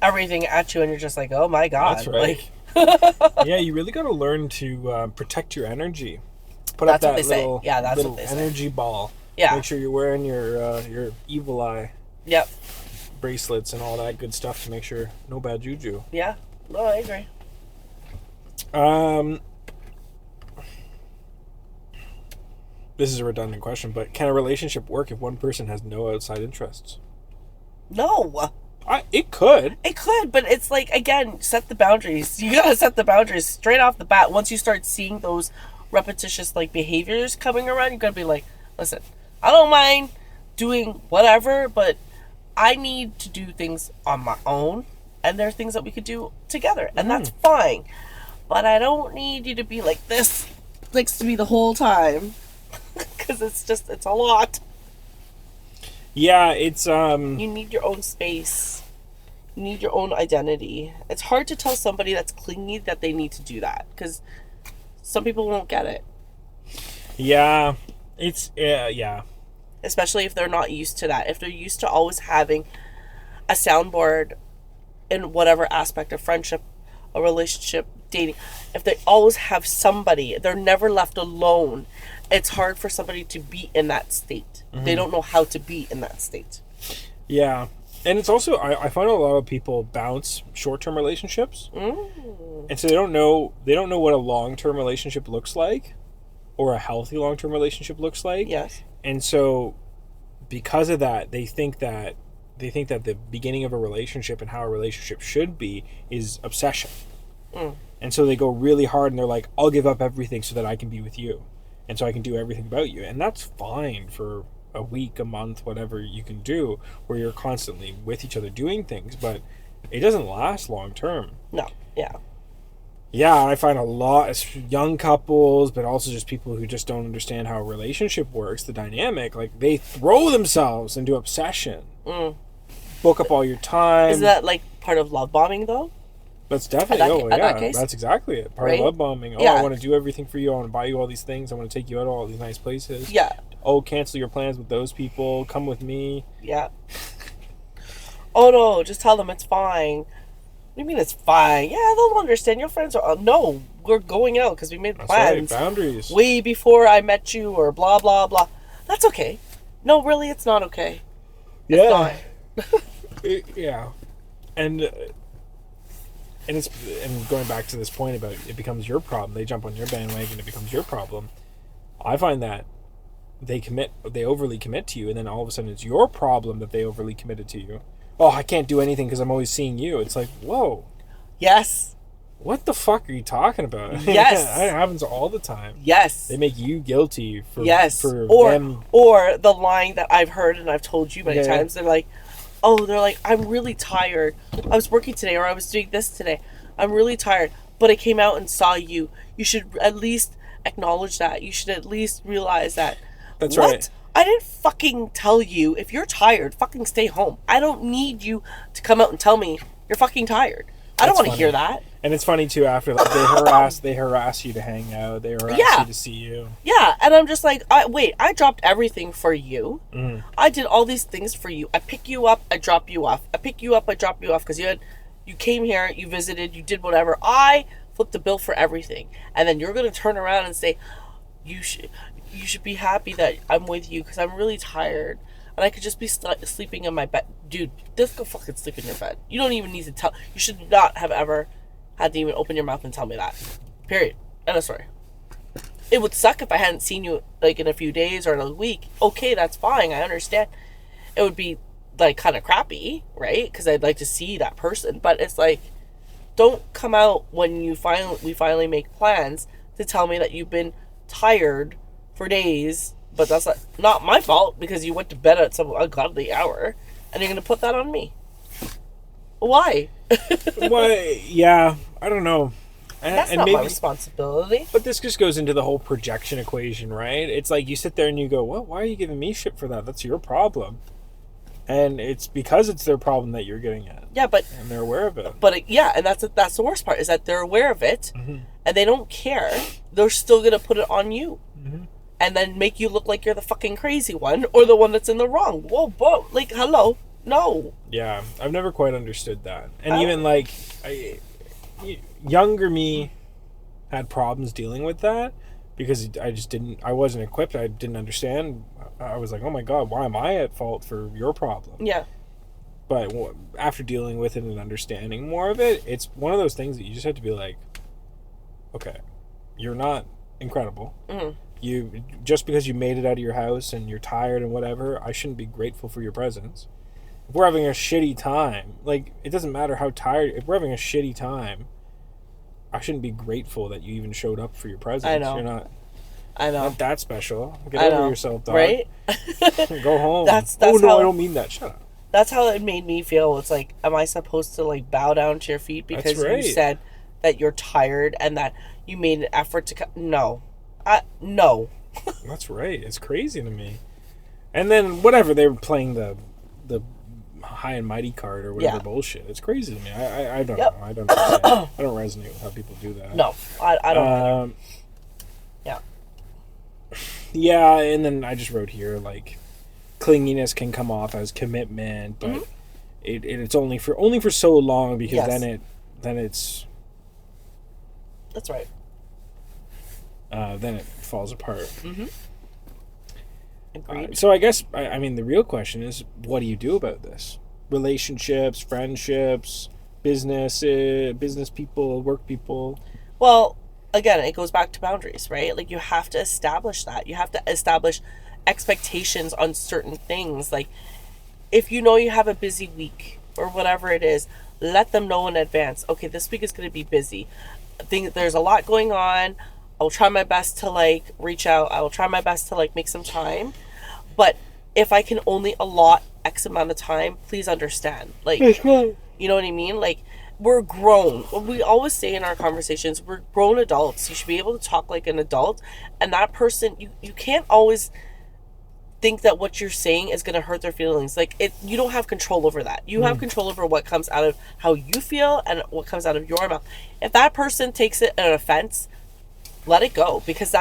everything at you, and you're just like, oh my god. That's right. Like, yeah, you really got to learn to protect your energy. Put That's up what that they little, say. Yeah, that's little what they say. energy ball. Yeah. Make sure you're wearing your evil eye Yep. bracelets and all that good stuff to make sure no bad juju. Yeah. No, I agree. This is a redundant question, but can a relationship work if one person has no outside interests? No. It could. It could, but it's like, again, set the boundaries. You gotta set the boundaries straight off the bat. Once you start seeing those repetitious, like, behaviors coming around, you gotta be like, listen, I don't mind doing whatever, but I need to do things on my own, and there are things that we could do together, and that's fine. But I don't need you to be like this next to me the whole time, because it's a lot. Yeah, it's You need your own space. You need your own identity. It's hard to tell somebody that's clingy that they need to do that, because some people won't get it. Yeah, it's yeah. Especially if they're not used to that. If they're used to always having a soundboard in whatever aspect of friendship, a relationship, dating. If they always have somebody, they're never left alone. It's hard for somebody to be in that state. They don't know how to be in that state. Yeah. And it's also, I find a lot of people bounce short-term relationships. And so they don't know what a long-term relationship looks like, or a healthy long-term relationship looks like. Yes. And so because of that, they think that the beginning of a relationship and how a relationship should be is obsession. And so they go really hard and they're like, I'll give up everything so that I can be with you. And so I can do everything about you. And that's fine for a week, a month, whatever you can do, where you're constantly with each other doing things, but it doesn't last long term. No. Yeah. Yeah, I find a lot of young couples, but also just people who just don't understand how a relationship works, the dynamic, like they throw themselves into obsession. Book up all your time. Is that like part of love bombing though? That's definitely, that case? That's exactly it. Part Right? of love bombing. Oh, Yeah. I want to do everything for you. I want to buy you all these things. I want to take you out to all these nice places. Yeah. Oh, cancel your plans with those people. Come with me. Yeah. Oh no, just tell them it's fine. What do you mean it's fine? Yeah, they'll understand. Your friends are... no, we're going out because we made That's plans. right, boundaries. Way before I met you or blah, blah, blah. That's okay. No, really, it's not okay. Yeah. Yeah. And going back to this point about it becomes your problem. They jump on your bandwagon. It becomes your problem. I find that they overly commit to you, and then all of a sudden it's your problem that they overly committed to you. Oh, I can't do anything because I'm always seeing you. It's like, whoa. Yes. What the fuck are you talking about? Yes. That happens all the time. Yes. They make you guilty for or them. Or the line that I've heard and I've told you many times. They're like, I'm really tired. I was working today, or I was doing this today. I'm really tired, but I came out and saw you. You should at least acknowledge that. You should at least realize that. That's what? right. I didn't fucking tell you. If you're tired, fucking stay home. I don't need you to come out and tell me you're fucking tired. I don't want to hear that. And it's funny too. After like, they harass you to hang out. They harass you to see you. Yeah, and I'm just like, I dropped everything for you. I did all these things for you. I pick you up, I drop you off. I pick you up, I drop you off because you came here, you visited, you did whatever. I flipped the bill for everything, and then you're gonna turn around and say, you should be happy that I'm with you because I'm really tired. And I could just be sleeping in my bed. Dude, just go fucking sleep in your bed. You don't even need to tell. You should not have ever had to even open your mouth and tell me that. Period. End of story. It would suck if I hadn't seen you like in a few days or in a week. Okay, that's fine. I understand. It would be like kind of crappy, right? Because I'd like to see that person. But it's like, don't come out when we finally make plans to tell me that you've been tired for days. But that's not my fault because you went to bed at some ungodly hour, and you're gonna put that on me. Why? Well, yeah, I don't know. That's not my responsibility. But this just goes into the whole projection equation, right? It's like you sit there and you go, "Well, why are you giving me shit for that? That's your problem." And it's because it's their problem that you're getting at. Yeah, but and they're aware of it. But and that's the worst part is that they're aware of it, and they don't care. They're still gonna put it on you. And then make you look like you're the fucking crazy one or the one that's in the wrong. Whoa, like, hello. No. Yeah, I've never quite understood that. And even like younger me had problems dealing with that because I wasn't equipped. I didn't understand. I was like, oh my God, why am I at fault for your problem? Yeah. But after dealing with it and understanding more of it, it's one of those things that you just have to be like, okay, you're not incredible. Mm-hmm. You just because you made it out of your house and you're tired and whatever, I shouldn't be grateful for your presence. If we're having a shitty time, like, it doesn't matter how tired, if we're having a shitty time, I shouldn't be grateful that you even showed up for your presence. I know. You're I know. not that special. Get over yourself, dog. Right? Go home. That's oh, no, how, I don't mean that. Shut up. That's how it made me feel. It's like, am I supposed to, like, bow down to your feet because you said that you're tired and that you made an effort to No. No. That's right. It's crazy to me. And then, whatever, they were playing the high and mighty card or whatever bullshit. It's crazy to me. I don't know. I don't understand. I don't resonate with how people do that. No, I don't. Yeah. Yeah, and then I just wrote here, like, clinginess can come off as commitment, but it's only for so long because then it's. That's right. Then it falls apart. Mm-hmm. Agreed. So I guess I mean the real question is, what do you do about this? Relationships, friendships, business people, work people. Well, again, it goes back to boundaries, right? Like, you have to establish that. You have to establish expectations on certain things. Like, if you know you have a busy week or whatever it is, let them know in advance. Okay, this week is going to be busy. I think there's a lot going on. I'll try my best to, like, reach out. I will try my best to, like, make some time. But if I can only allot X amount of time, please understand. Like, you know what I mean? Like, we're grown. We always say in our conversations, we're grown adults. You should be able to talk like an adult. And that person, you can't always think that what you're saying is going to hurt their feelings. Like, you don't have control over that. You have control over what comes out of how you feel and what comes out of your mouth. If that person takes it an offense, let it go, because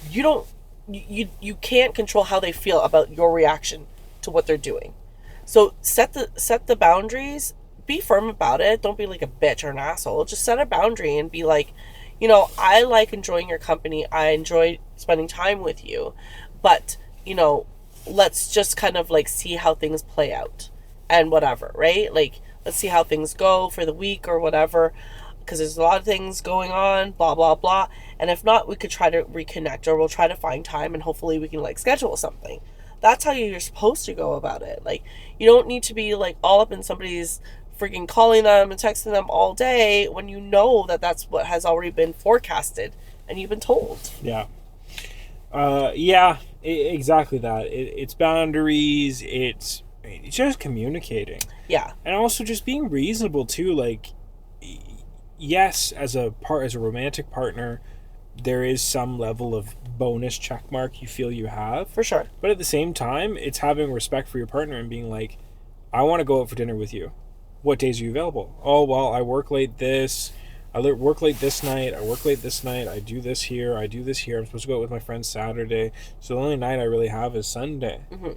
you can't control how they feel about your reaction to what they're doing. So set the boundaries, be firm about it. Don't be like a bitch or an asshole. Just set a boundary and be like, I like enjoying your company. I enjoy spending time with you, but let's just kind of like see how things play out and whatever, right? Like, let's see how things go for the week or whatever, because there's a lot of things going on, blah, blah, blah. And if not, we could try to reconnect, or we'll try to find time and hopefully we can, like, schedule something. That's how you're supposed to go about it. Like, you don't need to be, like, all up in somebody's freaking calling them and texting them all day when you know that that's what has already been forecasted and you've been told. Yeah. Exactly that. It's boundaries. It's just communicating. Yeah. And also just being reasonable too. Like, yes, as a romantic partner, there is some level of bonus check mark you feel you have. For sure. But at the same time, it's having respect for your partner and being like, I want to go out for dinner with you. What days are you available? Oh, well, I work late I work late this night. I work late this night. I do this here. I do this here. I'm supposed to go out with my friends Saturday. So the only night I really have is Sunday. Mm-hmm.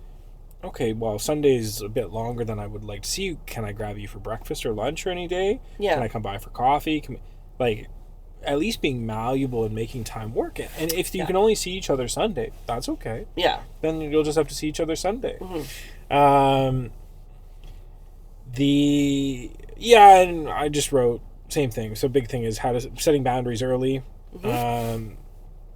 Okay, well, Sunday is a bit longer than I would like to see you. Can I grab you for breakfast or lunch or any day? Yeah. Can I come by for coffee? At least being malleable and making time work. And if you can only see each other Sunday, that's okay. Yeah. Then you'll just have to see each other Sunday. Mm-hmm. And I just wrote same thing. So big thing is setting boundaries early. Mm-hmm.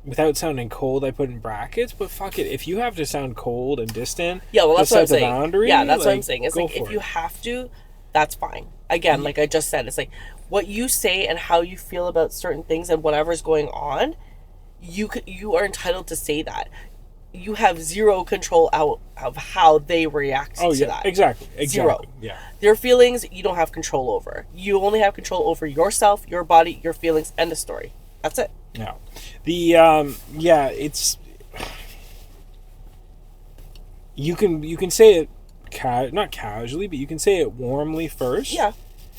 Without sounding cold, I put in brackets, but fuck it. If you have to sound cold and distant, that's what I'm saying. Boundary, that's what I'm saying. It's like, if you it. have to, that's fine. Again, like I just said, it's like what you say and how you feel about certain things and whatever's going on, you are entitled to say that. You have zero control out of how they react to that. Exactly. Zero. Yeah. Their feelings, you don't have control over. You only have control over yourself, your body, your feelings, and the story. That's it. Yeah. It's you can say it not casually, but you can say it warmly first. Yeah.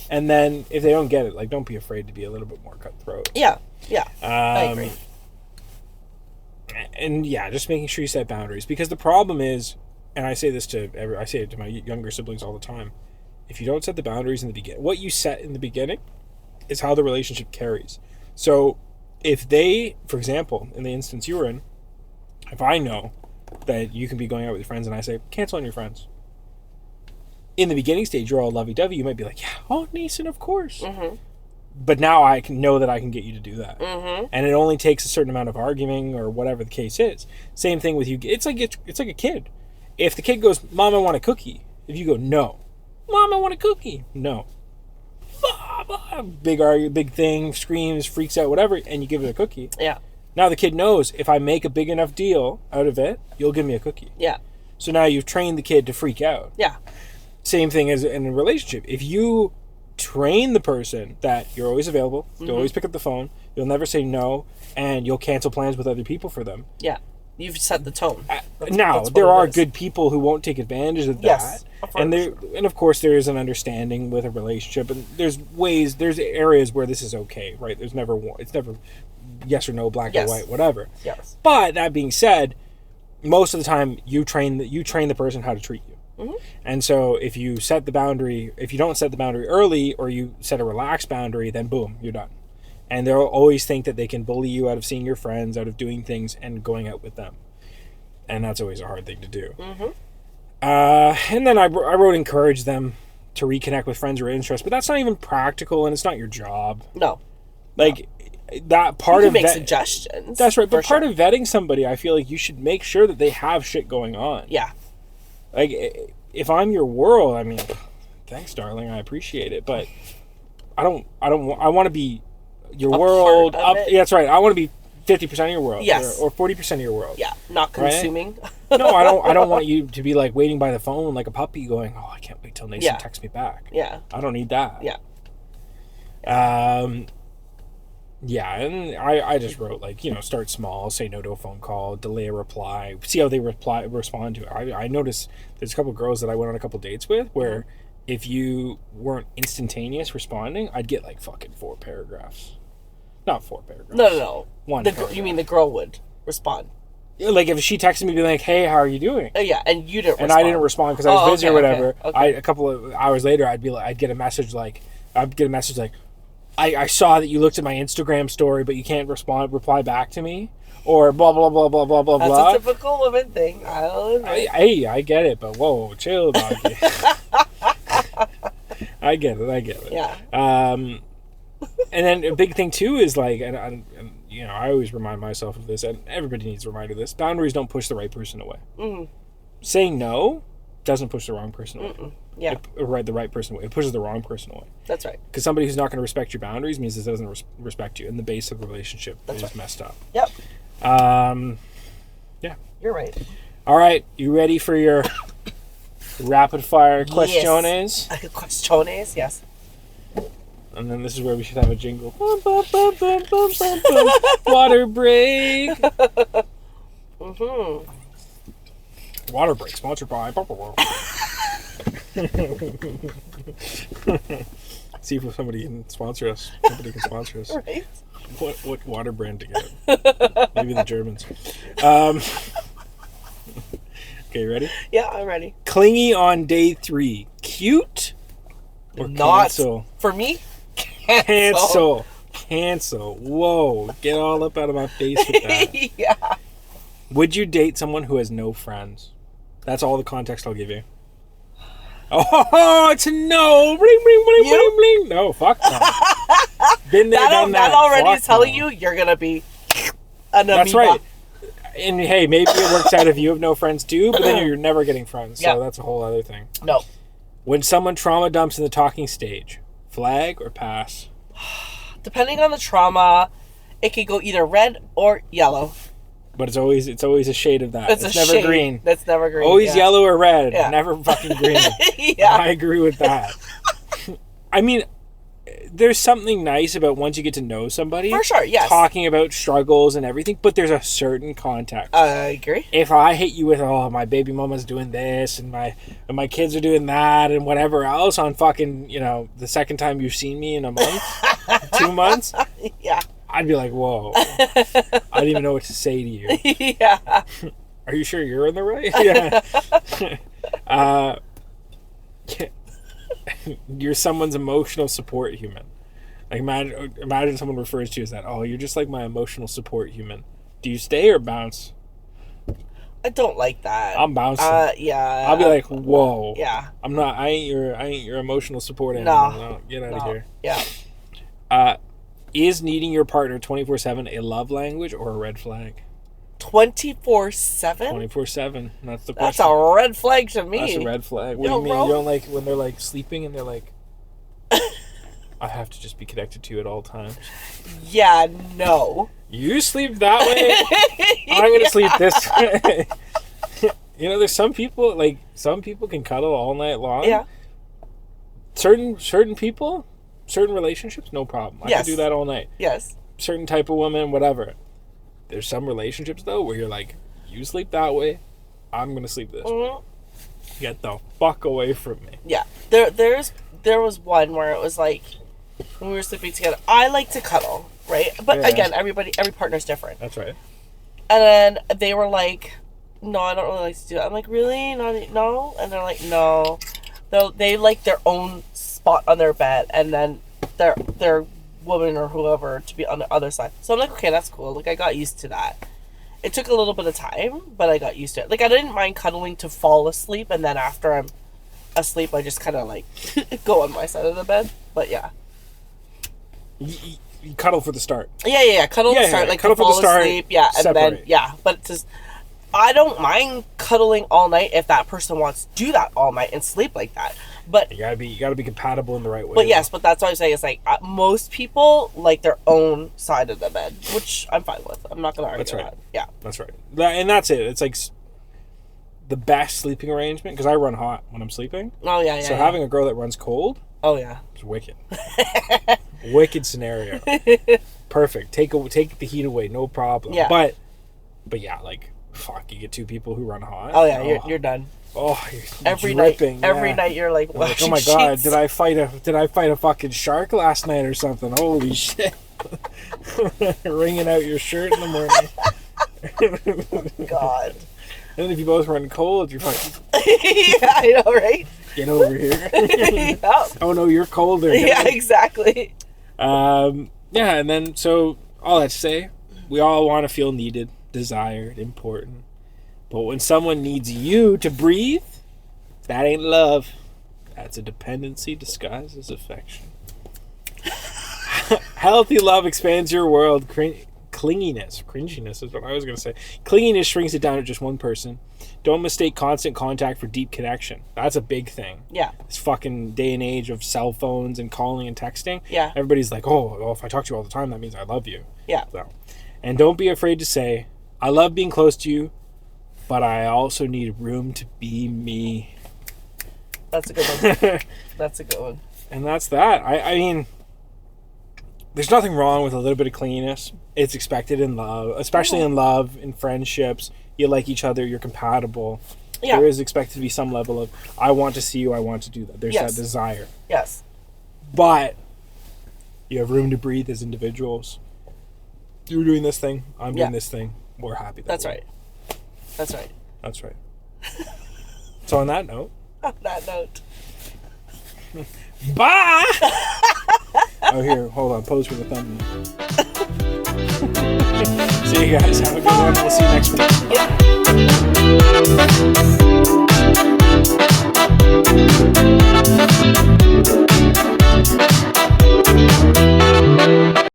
And then if they don't get it, like, don't be afraid to be a little bit more cutthroat. Yeah. I agree. And just making sure you set boundaries, because the problem is, and I say this I say it to my younger siblings all the time. If you don't set the boundaries in the beginning, what you set in the beginning is how the relationship carries. So if they, for example, in the instance you were in, if I know that you can be going out with your friends and I say, cancel on your friends. In the beginning stage, you're all lovey-dovey. You might be like, yeah, oh, Nathan, of course. Mm-hmm. But now I can know that I can get you to do that. Mm-hmm. And it only takes a certain amount of arguing or whatever the case is. Same thing with you. It's like a kid. If the kid goes, Mom, I want a cookie. If you go, no. Mom, I want a cookie. No. Big thing, screams, freaks out, whatever, and you give it a cookie. Yeah. Now the kid knows, if I make a big enough deal out of it, you'll give me a cookie. Yeah. So now you've trained the kid to freak out. Yeah. Same thing as in a relationship. If you train the person that you're always available, you'll always pick up the phone, you'll never say no, and you'll cancel plans with other people for them. Yeah. You've set the tone. Now, there are good people who won't take advantage of that. Yes, and of course there is an understanding with a relationship, and there's areas where this is okay, right? It's never yes or no, black or white, whatever. Yes. But that being said, most of the time you train the person how to treat you. Mm-hmm. And so if you don't set the boundary early, or you set a relaxed boundary, then boom, you're done. And they'll always think that they can bully you out of seeing your friends, out of doing things and going out with them. And that's always a hard thing to do. Mm-hmm. And then I wrote encourage them to reconnect with friends or interests, but that's not even practical, and it's not your job. No. That part you of can make suggestions. That's right. But part of vetting somebody, I feel like you should make sure that they have shit going on. Yeah. Like, if I'm your world, I mean, thanks, darling, I appreciate it, but I want to be your world. Yeah, that's right. I want to be 50% of your world. Yes. Or 40% of your world. Yeah. Not consuming. Right? No, I don't want you to be like waiting by the phone like a puppy going, oh, I can't wait till Nathan texts me back. Yeah. I don't need that. Yeah. Yeah, and I just wrote, start small, say no to a phone call, delay a reply, see how they respond to it. I noticed there's a couple of girls that I went on a couple dates with where if you weren't instantaneous responding, I'd get fucking 4 paragraphs. Not 4 paragraphs. No. One paragraph. You mean the girl would respond? Like if she texted me, be like, "Hey, how are you doing?" Yeah, and you didn't. And I didn't respond because I was busy or whatever. Okay. A couple of hours later, I'd get a message like, I saw that you looked at my Instagram story, but you can't reply back to me, or blah blah blah blah blah blah. That's a typical woman thing. I get it, but whoa, chill, doggy. I get it. Yeah. And then a big thing too is and I always remind myself of this, and everybody needs a reminder of this. Boundaries don't push the right person away. Mm-hmm. Saying no doesn't push the wrong person away. Mm-mm. Yeah. The right person away. It pushes the wrong person away. That's right. Because somebody who's not going to respect your boundaries means it doesn't respect you, and the base of the relationship is messed up. Yep. Yeah. You're right. All right. You ready for your rapid fire questiones? Yes. Questiones, yes. And then this is where we should have a jingle. Water break. Mm-hmm. Water break sponsored by. See if somebody can sponsor us. Somebody can sponsor us. Right. What water brand to get? Maybe the Germans. Okay, you ready? Yeah, I'm ready. Clingy on day 3. Cute or not cancel? For me, cancel. Whoa, get all up out of my face with that. Yeah. Would you date someone who has no friends? That's all the context I'll give you. Oh, it's a no. Bling, bling, bling, bling, bling. No, fuck no. Been there, done that. That already is telling you you're going to be an amoeba. That's right. And hey, maybe it works out if you have no friends too, but then you're never getting friends. So that's a whole other thing. No. When someone trauma dumps in the talking stage, flag or pass? Depending on the trauma, it could go either red or yellow. But it's always a shade of that. It's never green. That's never green. Always yellow or red. Yeah. Never fucking green. Yeah. I agree with that. I mean, there's something nice about once you get to know somebody. For sure, yes. Talking about struggles and everything, but there's a certain context. I agree. If I hit you with, my baby mama's doing this and my kids are doing that and whatever else on fucking, the second time you've seen me in a month, 2 months. Yeah. I'd be like, whoa. I didn't even know what to say to you. Yeah. Are you sure you're in the right? Yeah. You're someone's emotional support human. Like imagine someone refers to you as that. Oh, you're just like my emotional support human. Do you stay or bounce? I don't like that. I'm bouncing. Yeah. I'll be like, whoa. Yeah. I'm not. I ain't your emotional support animal. No, get out of here. Yeah. Is needing your partner 24/7 a love language or a red flag? 24/7. 24/7. That's the question. That's a red flag to me. That's a red flag. What do you mean? You don't like when they're like sleeping and they're like, I have to just be connected to you at all times. Yeah. No. You sleep that way. I'm gonna sleep this way. You know, there's some people can cuddle all night long. Yeah. Certain people, certain relationships, no problem. I Yes. can do that all night. Yes. Certain type of woman, whatever. There's some relationships though where you're like, you sleep that way, I'm gonna sleep this way. Get the fuck away from me. Yeah. There was one where it was like when we were sleeping together. I like to cuddle, right? But again, every partner's different. That's right. And then they were like, "No, I don't really like to do that." I'm like, "Really? No?" And they're like, "No." They like their own spot on their bed, and then their woman or whoever to be on the other side. So I'm like, okay, that's cool. Like I got used to that. It took a little bit of time, but I got used to it. Like I didn't mind cuddling to fall asleep, and then after I'm asleep, I just kind of like go on my side of the bed. But yeah. You cuddle for the start. Yeah. Cuddle to start, like cuddle to fall for the start, asleep. Yeah, and separate. then but just I don't mind cuddling all night if that person wants to do that all night and sleep like that. But you gotta be compatible in the right way. But yes, but that's what I'm saying. It's like most people like their own side of the bed, which I'm fine with. I'm not gonna argue. That's right. That. Yeah, that's right. And that's it. It's like the best sleeping arrangement because I run hot when I'm sleeping. Oh yeah. So having a girl that runs cold. Oh yeah. It's wicked. Wicked scenario. Perfect. Take the heat away, no problem. Yeah. But yeah, like fuck, you get two people who run hot. Oh yeah, you're done. Oh, you're every dripping. Every night you're like, oh my god, did I fight a fucking shark last night or something? Holy shit! Wringing out your shirt in the morning. God. And then if you both run cold, you're fucking. Yeah, I know, right? Get over here. Yeah. Oh no, you're colder. Yeah, exactly. Yeah, and then so all that to say, we all want to feel needed, desired, important. But when someone needs you to breathe, that ain't love. That's a dependency disguised as affection. Healthy love expands your world. Clinginess is what I was going to say. Clinginess shrinks it down to just one person. Don't mistake constant contact for deep connection. That's a big thing. Yeah. This fucking day and age of cell phones and calling and texting. Yeah. Everybody's like, oh, if I talk to you all the time, that means I love you. Yeah. So, and don't be afraid to say, I love being close to you, but I also need room to be me. That's a good one. That's a good one. And that's that. I mean, there's nothing wrong with a little bit of cleanliness. It's expected in love, especially in love, in friendships. You like each other, you're compatible. Yeah. There is expected to be some level of, I want to see you, I want to do that. There's that desire. Yes. But you have room to breathe as individuals. You're doing this thing, I'm doing this thing. We're happy that That's way. right. That's right. That's right. So on that note. On that note. Bye! Oh, here, hold on. Pose for the thumbnail. See you guys. Have a good one. We'll see you next week. Yeah.